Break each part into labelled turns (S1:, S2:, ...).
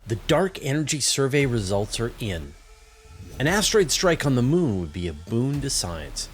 S1: The dark energy survey results are in. An asteroid strike on the moon would be a boon to science.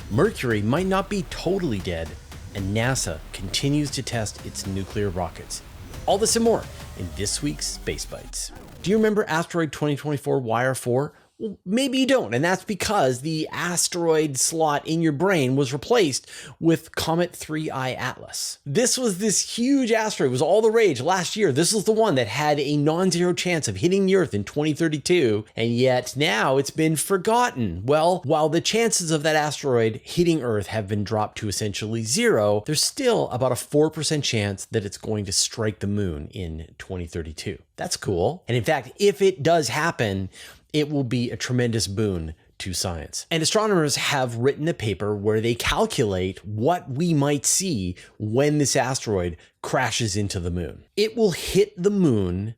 S1: Mercury might not be totally dead, and NASA continues to test its nuclear rockets. All this and more in this week's Space Bites. Do you remember asteroid 2024 YR4? Well, maybe you don't, and that's because the asteroid slot in your brain was replaced with Comet 3I Atlas. This was this huge asteroid. It was all the rage last year. This was the one that had a non-zero chance of hitting the Earth in 2032, and yet now it's been forgotten. Well, while the chances of that asteroid hitting Earth have been dropped to essentially zero, there's still about a 4% chance that it's going to strike the moon in 2032. That's cool. And in fact, if it does happen, it will be a tremendous boon to science. And astronomers have written a paper where they calculate what we might see when this asteroid crashes into the moon. It will hit the moon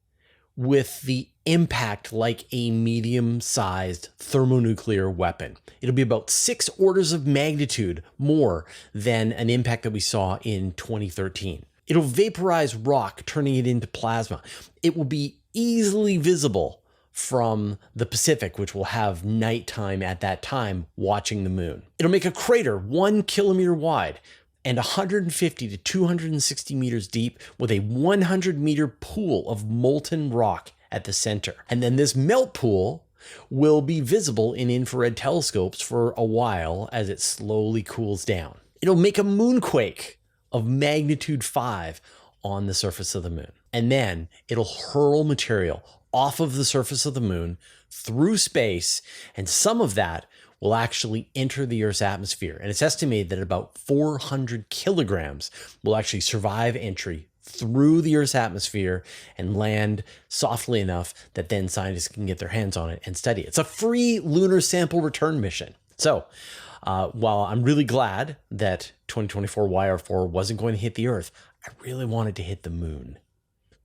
S1: with the impact like a medium-sized thermonuclear weapon. It'll be about 6 orders of magnitude more than an impact that we saw in 2013. It'll vaporize rock, turning it into plasma. It will be easily visible from the Pacific, which will have nighttime at that time watching the moon. It'll make a crater 1 kilometer wide and 150 to 260 meters deep with a 100-meter pool of molten rock at the center. And then this melt pool will be visible in infrared telescopes for a while as it slowly cools down. It'll make a moonquake of magnitude 5 on the surface of the moon. And then it'll hurl material off of the surface of the moon through space, and some of that will actually enter the Earth's atmosphere. And it's estimated that about 400 kilograms will actually survive entry through the Earth's atmosphere and land softly enough that then scientists can get their hands on it and study it. It's a free lunar sample return mission. So while I'm really glad that 2024 YR4 wasn't going to hit the Earth, I really wanted to hit the moon.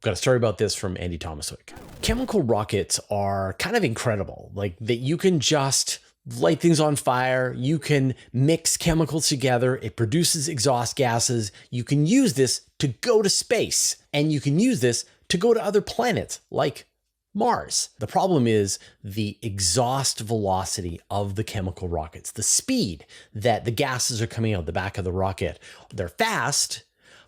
S1: Got a story about this from Andy Thomaswick. Chemical rockets are kind of incredible, like that you can just light things on fire. You can mix chemicals together. It produces exhaust gases. You can use this to go to space, and you can use this to go to other planets like Mars. The problem is the exhaust velocity of the chemical rockets, the speed that the gases are coming out the back of the rocket. They're fast,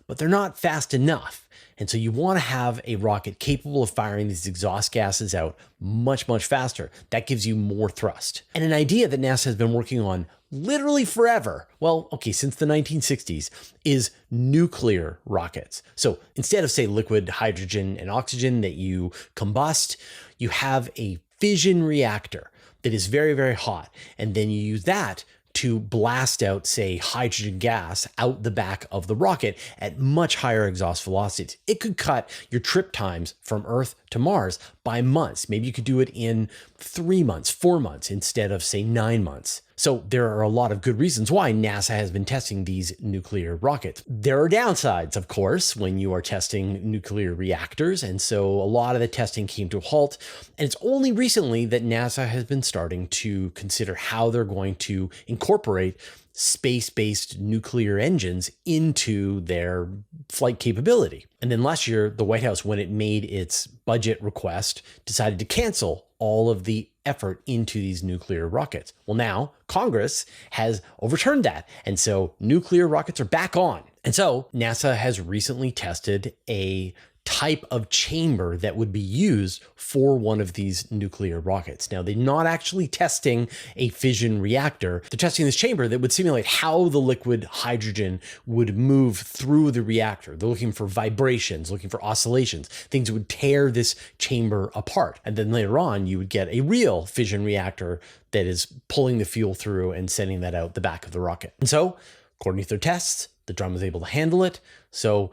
S1: but they're not fast enough. And so you want to have a rocket capable of firing these exhaust gases out much, much faster. That gives you more thrust. And an idea that NASA has been working on literally forever, well, okay, since the 1960s, is nuclear rockets. So instead of, say, liquid hydrogen and oxygen that you combust, you have a fission reactor that is very, very hot. And then you use that to blast out, say, hydrogen gas out the back of the rocket at much higher exhaust velocities. It could cut your trip times from Earth to Mars by months. Maybe you could do it in 3 months, 4 months, instead of, say, 9 months. So there are a lot of good reasons why NASA has been testing these nuclear rockets. There are downsides, of course, when you are testing nuclear reactors. And so a lot of the testing came to a halt. And it's only recently that NASA has been starting to consider how they're going to incorporate space-based nuclear engines into their flight capability. And then last year, the White House, when it made its budget request, decided to cancel all of the effort into these nuclear rockets. Well, now Congress has overturned that. And so nuclear rockets are back on. And so NASA has recently tested a type of chamber that would be used for one of these nuclear rockets. Now, they're not actually testing a fission reactor. They're testing this chamber that would simulate how the liquid hydrogen would move through the reactor. They're looking for vibrations, looking for oscillations, things that would tear this chamber apart. And then later on, you would get a real fission reactor that is pulling the fuel through and sending that out the back of the rocket. And so, according to their tests, the drum was able to handle it. So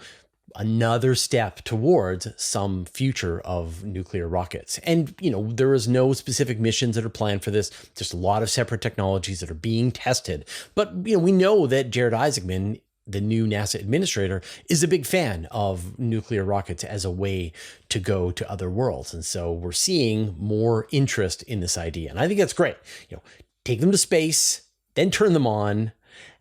S1: another step towards some future of nuclear rockets. And, there is no specific missions that are planned for this, just a lot of separate technologies that are being tested. But, we know that Jared Isaacman, the new NASA administrator, is a big fan of nuclear rockets as a way to go to other worlds. And so we're seeing more interest in this idea. And I think that's great. Take them to space, then turn them on,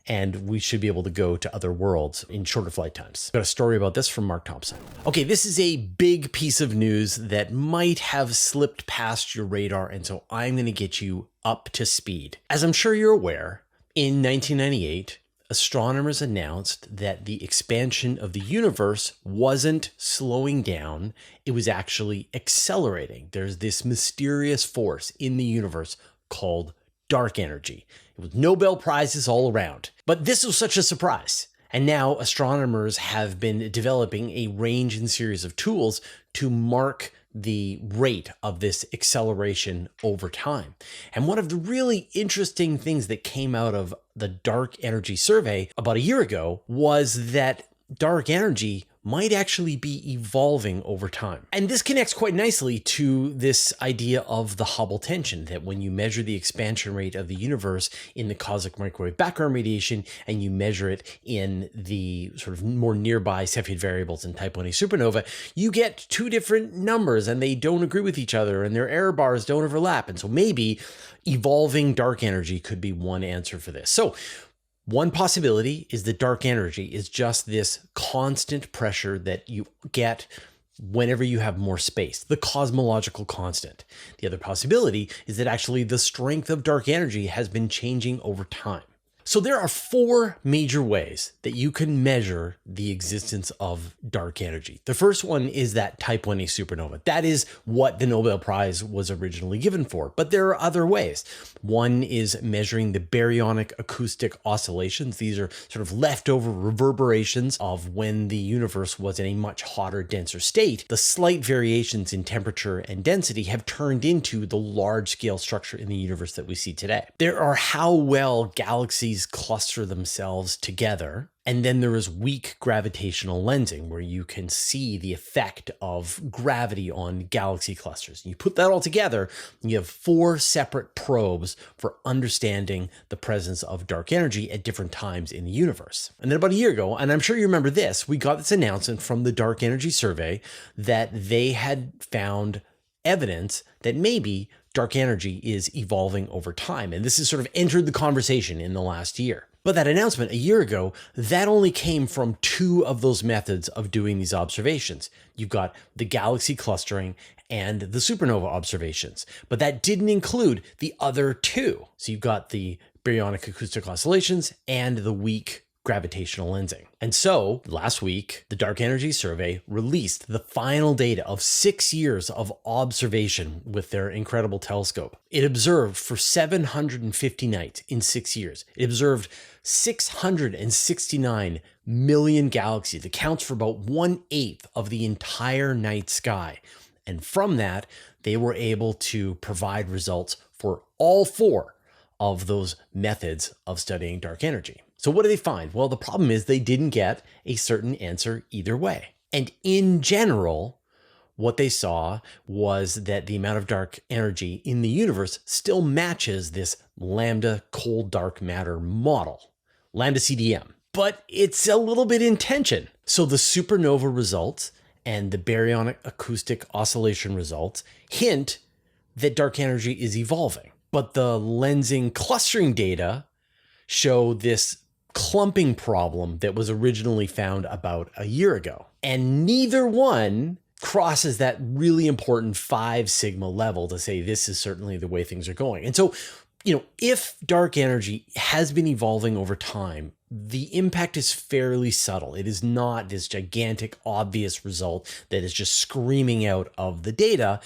S1: and we should be able to go to other worlds in shorter flight times. Got a story about this from Mark Thompson. Okay, this is a big piece of news that might have slipped past your radar, and so I'm going to get you up to speed. As I'm sure you're aware, in 1998, astronomers announced that the expansion of the universe wasn't slowing down, it was actually accelerating. There's this mysterious force in the universe called dark energy. It was Nobel Prizes all around. But this was such a surprise. And now astronomers have been developing a range and series of tools to mark the rate of this acceleration over time. And one of the really interesting things that came out of the dark energy survey about a year ago was that dark energy might actually be evolving over time. And this connects quite nicely to this idea of the Hubble tension, that when you measure the expansion rate of the universe in the cosmic microwave background radiation, and you measure it in the sort of more nearby Cepheid variables in type 1a supernova, you get two different numbers and they don't agree with each other and their error bars don't overlap. And so maybe evolving dark energy could be one answer for this. So one possibility is that dark energy is just this constant pressure that you get whenever you have more space, the cosmological constant. The other possibility is that actually the strength of dark energy has been changing over time. So there are four major ways that you can measure the existence of dark energy. The first one is that type 1a supernova. That is what the Nobel Prize was originally given for, but there are other ways. One is measuring the baryonic acoustic oscillations. These are sort of leftover reverberations of when the universe was in a much hotter, denser state. The slight variations in temperature and density have turned into the large-scale structure in the universe that we see today. There are how well galaxies cluster themselves together. And then there is weak gravitational lensing, where you can see the effect of gravity on galaxy clusters. And you put that all together, and you have four separate probes for understanding the presence of dark energy at different times in the universe. And then about a year ago, and I'm sure you remember this, we got this announcement from the Dark Energy Survey that they had found evidence that maybe dark energy is evolving over time. And this has sort of entered the conversation in the last year. But that announcement a year ago, that only came from two of those methods of doing these observations. You've got the galaxy clustering and the supernova observations, but that didn't include the other two. So you've got the baryonic acoustic oscillations and the weak gravitational lensing. And so last week, the Dark Energy Survey released the final data of 6 years of observation with their incredible telescope. It observed for 750 nights in 6 years. It observed 669 million galaxies. It accounts for about 1/8 of the entire night sky. And from that, they were able to provide results for all four of those methods of studying dark energy. So what do they find? Well, the problem is they didn't get a certain answer either way. And in general, what they saw was that the amount of dark energy in the universe still matches this lambda cold dark matter model, lambda CDM, but it's a little bit in tension. So the supernova results and the baryonic acoustic oscillation results hint that dark energy is evolving, but the lensing clustering data show this clumping problem that was originally found about a year ago. And neither one crosses that really important 5 sigma level to say this is certainly the way things are going. And so, if dark energy has been evolving over time, the impact is fairly subtle. It is not this gigantic, obvious result that is just screaming out of the data.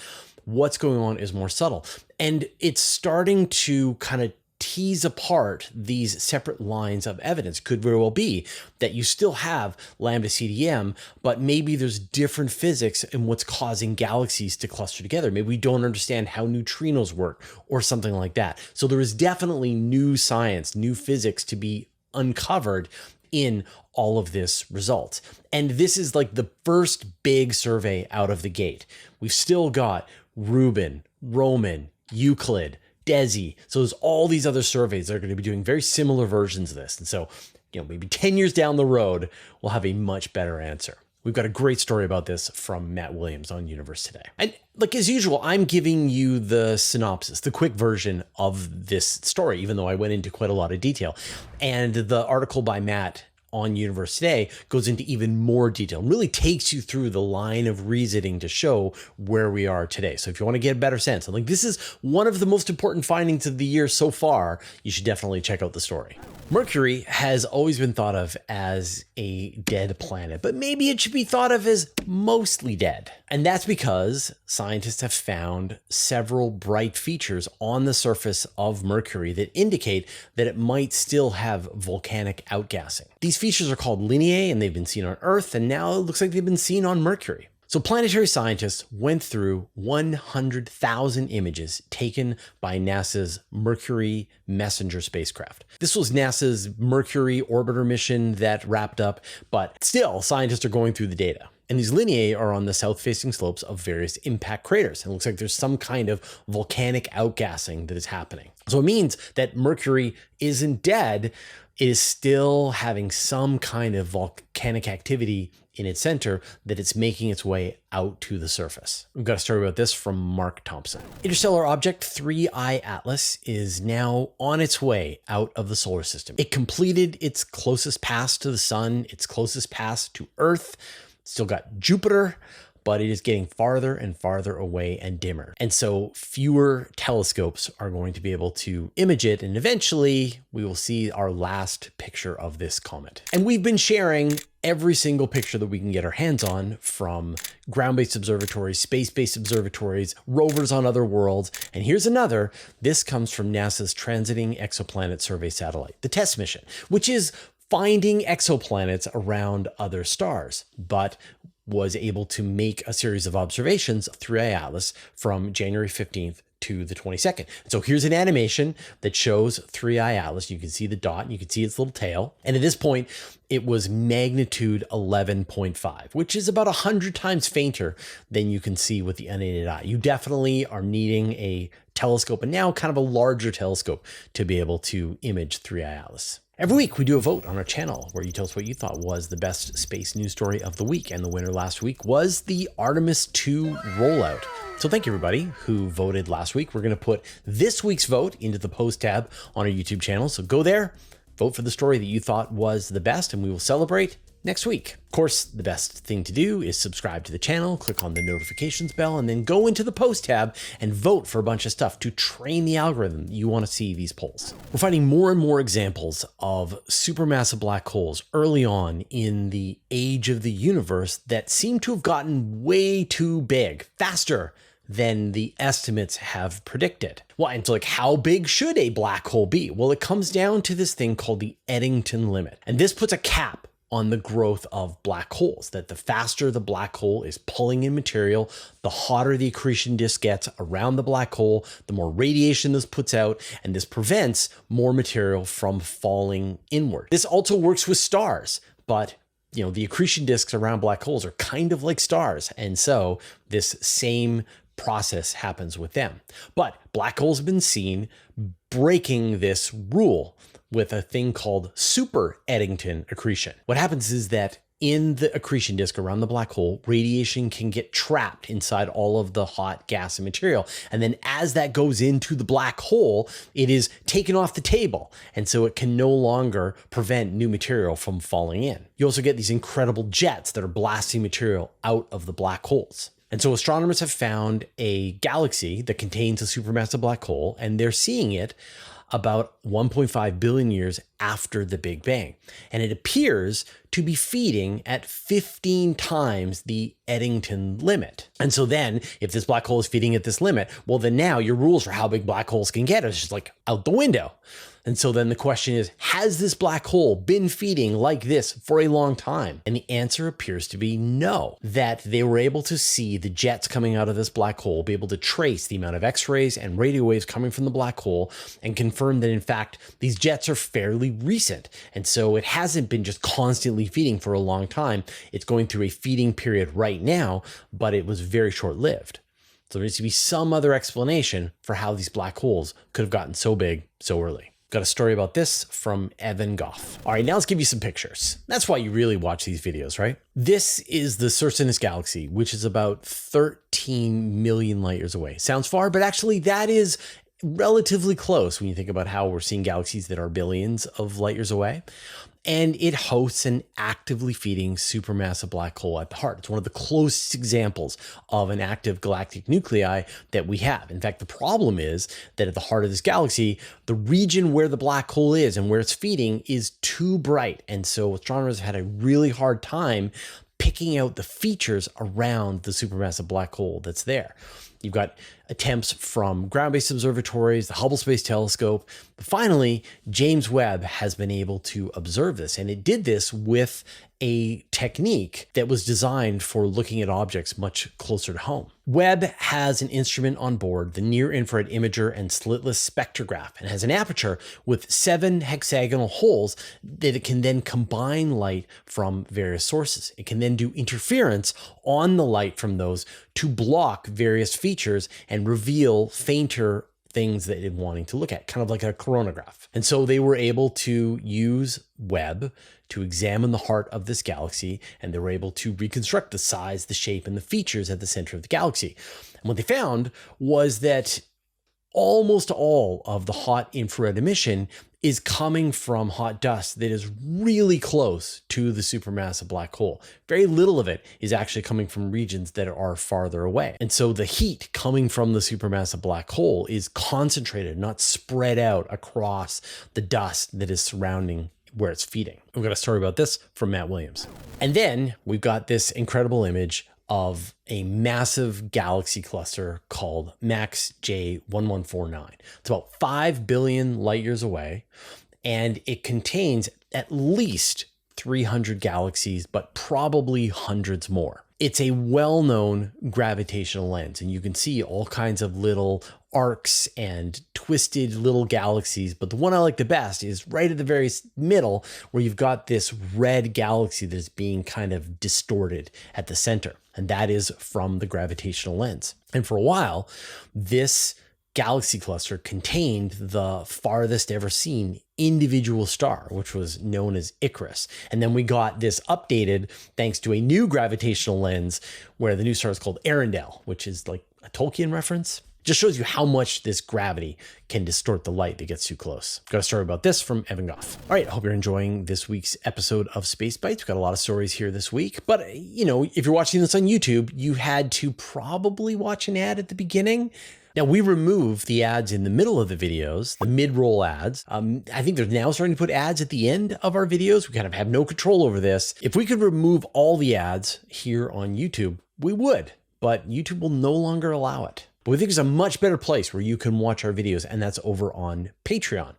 S1: What's going on is more subtle. And it's starting to kind of tease apart these separate lines of evidence. Could very well be that you still have lambda CDM, but maybe there's different physics in what's causing galaxies to cluster together. Maybe we don't understand how neutrinos work or something like that. So there is definitely new science, new physics to be uncovered in all of this results. And this is like the first big survey out of the gate. We've still got Rubin, Roman, Euclid, DESI. So there's all these other surveys that are going to be doing very similar versions of this. And so, maybe 10 years down the road, we'll have a much better answer. We've got a great story about this from Matt Williams on Universe Today. And like as usual, I'm giving you the synopsis, the quick version of this story, even though I went into quite a lot of detail. And the article by Matt on Universe Today goes into even more detail and really takes you through the line of reasoning to show where we are today. So if you want to get a better sense, and like this is one of the most important findings of the year so far, you should definitely check out the story. Mercury has always been thought of as a dead planet, but maybe it should be thought of as mostly dead. And that's because scientists have found several bright features on the surface of Mercury that indicate that it might still have volcanic outgassing. These features are called lineae, and they've been seen on Earth, and now it looks like they've been seen on Mercury. So planetary scientists went through 100,000 images taken by NASA's Mercury Messenger spacecraft. This was NASA's Mercury orbiter mission that wrapped up, but still scientists are going through the data. And these lineae are on the south-facing slopes of various impact craters. And it looks like there's some kind of volcanic outgassing that is happening. So it means that Mercury isn't dead. It is still having some kind of volcanic activity in its center that it's making its way out to the surface. We've got a story about this from Mark Thompson. Interstellar object 3I Atlas is now on its way out of the solar system. It completed its closest pass to the sun, its closest pass to Earth. Still got Jupiter, but it is getting farther and farther away and dimmer. And so fewer telescopes are going to be able to image it. And eventually we will see our last picture of this comet. And we've been sharing every single picture that we can get our hands on from ground-based observatories, space-based observatories, rovers on other worlds. And here's another. This comes from NASA's Transiting Exoplanet Survey Satellite, the TESS mission, which is finding exoplanets around other stars, but was able to make a series of observations through Atlas from January 15th to the 22nd. So here's an animation that shows 3I Atlas. You can see the dot, and you can see its little tail. And at this point, it was magnitude 11.5, which is about 100 times fainter than you can see with the unaided eye. You definitely are needing a telescope, and now kind of a larger telescope, to be able to image 3I Atlas. Every week we do a vote on our channel where you tell us what you thought was the best space news story of the week. And the winner last week was the Artemis 2 rollout. So thank you everybody who voted last week. We're going to put this week's vote into the post tab on our YouTube channel. So go there, vote for the story that you thought was the best, and we will celebrate next week. Of course, the best thing to do is subscribe to the channel, click on the notifications bell, and then go into the post tab and vote for a bunch of stuff to train the algorithm you want to see these polls. We're finding more and more examples of supermassive black holes early on in the age of the universe that seem to have gotten way too big, faster than the estimates have predicted. Well, and so like, how big should a black hole be? Well, it comes down to this thing called the Eddington limit. And this puts a cap on the growth of black holes, that the faster the black hole is pulling in material, the hotter the accretion disk gets around the black hole, the more radiation this puts out, and this prevents more material from falling inward. This also works with stars, but the accretion disks around black holes are kind of like stars. And so this same process happens with them. But black holes have been seen breaking this rule with a thing called Super-Eddington accretion. What happens is that in the accretion disk around the black hole, radiation can get trapped inside all of the hot gas and material. And then as that goes into the black hole, it is taken off the table. And so it can no longer prevent new material from falling in. You also get these incredible jets that are blasting material out of the black holes. And so astronomers have found a galaxy that contains a supermassive black hole, and they're seeing it about 1.5 billion years after the Big Bang. And it appears to be feeding at 15 times the Eddington limit. And so then if this black hole is feeding at this limit, well, then now your rules for how big black holes can get is just like out the window. And so then the question is, has this black hole been feeding like this for a long time? And the answer appears to be no, that they were able to see the jets coming out of this black hole, be able to trace the amount of X-rays and radio waves coming from the black hole, and confirm that in fact, these jets are fairly recent. And so it hasn't been just constantly feeding for a long time. It's going through a feeding period right now, but it was very short-lived. So there needs to be some other explanation for how these black holes could have gotten so big so early. Got a story about this from Evan Goff. All right, now let's give you some pictures. That's why you really watch these videos, right? This is the Circinus Galaxy, which is about 13 million light years away. Sounds far, but actually that is relatively close when you think about how we're seeing galaxies that are billions of light years away. And it hosts an actively feeding supermassive black hole at the heart. It's one of the closest examples of an active galactic nuclei that we have. In fact, the problem is that at the heart of this galaxy, the region where the black hole is and where it's feeding is too bright. And so astronomers have had a really hard time picking out the features around the supermassive black hole that's there. You've got attempts from ground-based observatories, the Hubble Space Telescope, but finally, James Webb has been able to observe this, and it did this with a technique that was designed for looking at objects much closer to home. Webb has an instrument on board, the near-infrared imager and slitless spectrograph, and has an aperture with 7 hexagonal holes that it can then combine light from various sources. It can then do interference on the light from those to block various features and reveal fainter things that it's wanting to look at, kind of like a coronagraph. And so they were able to use Webb to examine the heart of this galaxy, and they were able to reconstruct the size, the shape, and the features at the center of the galaxy. And what they found was that almost all of the hot infrared emission is coming from hot dust that is really close to the supermassive black hole. Very little of it is actually coming from regions that are farther away. And so the heat coming from the supermassive black hole is concentrated, not spread out across the dust that is surrounding where it's feeding. We've got a story about this from Matt Williams. And then we've got this incredible image of a massive galaxy cluster called MAX J1149. It's about 5 billion light years away, and it contains at least 300 galaxies, but probably hundreds more. It's a well-known gravitational lens, and you can see all kinds of little arcs and twisted little galaxies, but the one I like the best is right at the very middle, where you've got this red galaxy that is being kind of distorted at the center, and that is from the gravitational lens. And for a while, this galaxy cluster contained the farthest ever seen individual star, which was known as Icarus. And then we got this updated thanks to a new gravitational lens where the new star is called Arendelle, which is like a Tolkien reference. Just shows you how much this gravity can distort the light that gets too close. Got a story about this from Evan Goff. All right, I hope you're enjoying this week's episode of Space Bites. We've got a lot of stories here this week, but you know, if you're watching this on YouTube, you had to probably watch an ad at the beginning. Now, we remove the ads in the middle of the videos, the mid-roll ads. I think they're now starting to put ads at the end of our videos. We kind of have no control over this. If we could remove all the ads here on YouTube, we would, but YouTube will no longer allow it. But we think there's a much better place where you can watch our videos, and that's over on Patreon.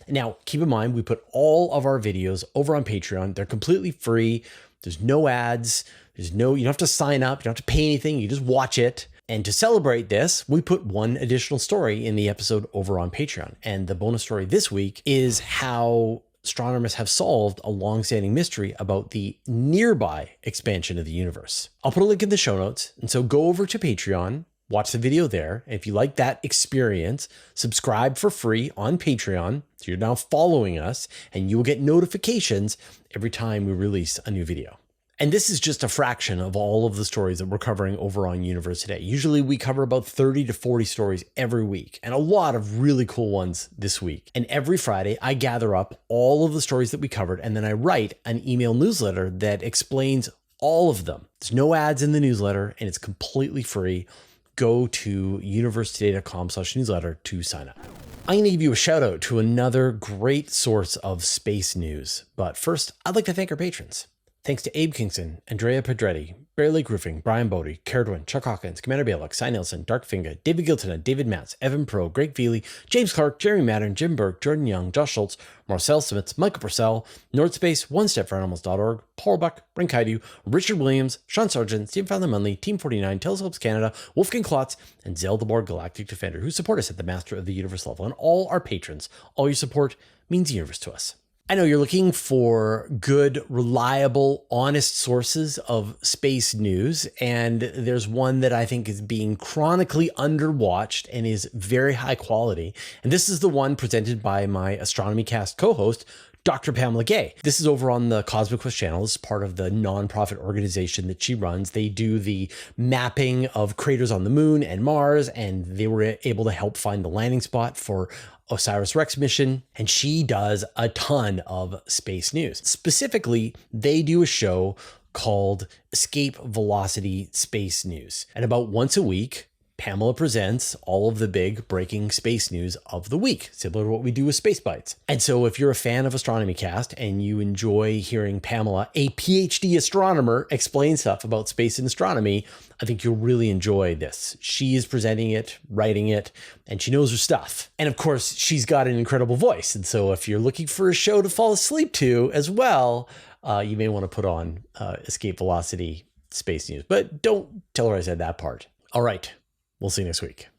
S1: Now, keep in mind, we put all of our videos over on Patreon. They're completely free. There's no ads. You don't have to sign up. You don't have to pay anything. You just watch it. And to celebrate this, we put one additional story in the episode over on Patreon. And the bonus story this week is how astronomers have solved a long-standing mystery about the nearby expansion of the universe. I'll put a link in the show notes. And so go over to Patreon, watch the video there. And if you like that experience, subscribe for free on Patreon. So you're now following us, and you will get notifications every time we release a new video. And this is just a fraction of all of the stories that we're covering over on Universe Today. Usually we cover about 30 to 40 stories every week, and a lot of really cool ones this week. And every Friday, I gather up all of the stories that we covered, and then I write an email newsletter that explains all of them. There's no ads in the newsletter, and it's completely free. Go to universetoday.com/newsletter to sign up. I'm going to give you a shout out to another great source of space news. But first, I'd like to thank our patrons. Thanks to Abe Kingston, Andrea Pedretti, Bear Lake Roofing, Brian Bodie, Caradwin, Chuck Hawkins, Commander Bailock, Cy Nelson, Dark Finga, David Gilton, David Matz, Evan Pro, Greg Feely, James Clark, Jeremy Madden, Jim Burke, Jordan Young, Josh Schultz, Marcel Smits, Michael Purcell, Nordspace, OneStepForAnimals.org, Paul Buck, Brent Kaidu, Richard Williams, Sean Sargent, Stephen Fowler Munley, Team 49, Telescopes Canada, Wolfgang Klotz, and Zeldemore Galactic Defender, who support us at the Master of the Universe level. And all our patrons, all your support means the universe to us. I know you're looking for good, reliable, honest sources of space news, and there's one that I think is being chronically underwatched and is very high quality. And this is the one presented by my Astronomy Cast co-host, Dr. Pamela Gay. This is over on the Cosmic Quest channel. It's part of the nonprofit organization that she runs. They do the mapping of craters on the moon and Mars, and they were able to help find the landing spot for OSIRIS-REx mission, and she does a ton of space news. Specifically, they do a show called Escape Velocity Space News. And about once a week, Pamela presents all of the big breaking space news of the week, similar to what we do with Space Bites. And so if you're a fan of Astronomy Cast and you enjoy hearing Pamela, a PhD astronomer, explain stuff about space and astronomy, I think you'll really enjoy this. She is presenting it, writing it, and she knows her stuff. And of course, she's got an incredible voice. And so if you're looking for a show to fall asleep to as well, you may want to put on Escape Velocity Space News. But don't tell her I said that part. All right. We'll see you next week.